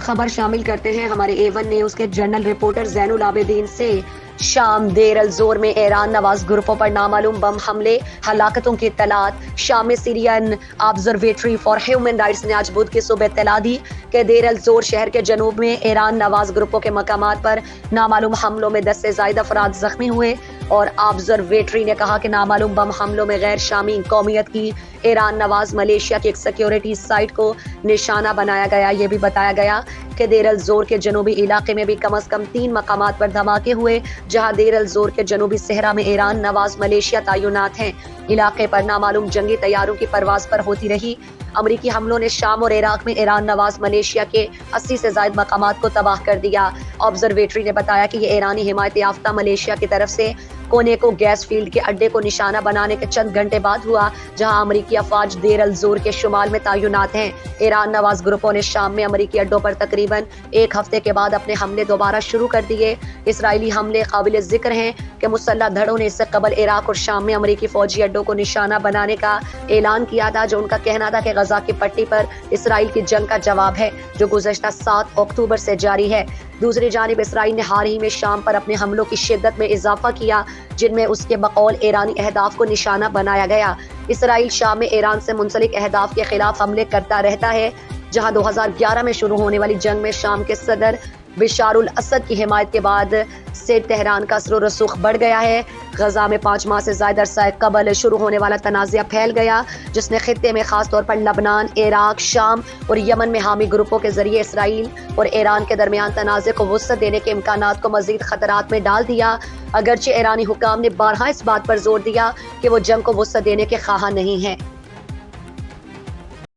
خبر شامل کرتے ہیں ہمارے A1 نے اس کے جنرل رپورٹر زین العابدین سے۔ شام دیر الزور میں ایران نواز گروپوں پر نامعلوم بم حملے، ہلاکتوں کی اطلاعات۔ شام میں سیرین آبزرویٹری فار ہیومن رائٹس نے آج بدھ کی صبح اطلاع دی کہ دیر الزور شہر کے جنوب میں ایران نواز گروپوں کے مقامات پر نامعلوم حملوں میں 10 سے زائد افراد زخمی ہوئے، اور آبزرویٹری نے کہا کہ نامعلوم بم حملوں میں غیر شامی قومیت کی ایران نواز ملیشیا کی ایک سیکیورٹی سائٹ کو نشانہ بنایا گیا۔ یہ بھی بتایا گیا کہ دیر الزور کے جنوبی علاقے میں بھی کم از کم 3 مقامات پر دھماکے ہوئے، جہاں دیر الزور کے جنوبی صحرا میں ایران نواز ملیشیا تعینات ہیں۔ علاقے پر نامعلوم جنگی طیاروں کی پرواز پر ہوتی رہی۔ امریکی حملوں نے شام اور عراق میں ایران نواز ملیشیا کے 80 سے زائد مقامات کو تباہ کر دیا۔ آبزرویٹری نے بتایا کہ یہ ایرانی حمایت یافتہ ملیشیا کی طرف سے کونے کو گیس فیلڈ کے اڈے کو نشانہ بنانے کے چند گھنٹے بعد ہوا، جہاں امریکی افواج دیر الزور کے شمال میں تعینات ہیں۔ ایران نواز گروپوں نے شام میں امریکی اڈوں پر تقریباً 1 ہفتے کے بعد اپنے حملے دوبارہ شروع کر دیے۔ اسرائیلی حملے قابل ذکر ہیں کہ مسلح دھڑوں نے اس سے قبل عراق اور شام میں امریکی فوجی اڈوں کو نشانہ بنانے کا اعلان کیا تھا، جو ان کا کہنا تھا کہ غزہ کی پٹی پر اسرائیل کی جنگ کا جواب ہے، جو گزشتہ 7 اکتوبر سے جاری ہے۔ دوسری جانب اسرائیل نے حال ہی میں شام پر اپنے حملوں کی شدت میں اضافہ کیا، جن میں اس کے بقول ایرانی اہداف کو نشانہ بنایا گیا۔ اسرائیل شام میں ایران سے منسلک اہداف کے خلاف حملے کرتا رہتا ہے، جہاں 2011 میں شروع ہونے والی جنگ میں شام کے صدر بشار الاسد کی حمایت کے بعد سے تہران کا اثر و رسوخ بڑھ گیا ہے۔ غزہ میں 5 ماہ سے زائد عرصہ قبل شروع ہونے والا تنازعہ پھیل گیا، جس نے خطے میں خاص طور پر لبنان، عراق، شام اور یمن میں حامی گروپوں کے ذریعے اسرائیل اور ایران کے درمیان تنازع کو وسعت دینے کے امکانات کو مزید خطرات میں ڈال دیا، اگرچہ ایرانی حکام نے بارہا اس بات پر زور دیا کہ وہ جنگ کو وسعت دینے کے خواہاں نہیں ہیں۔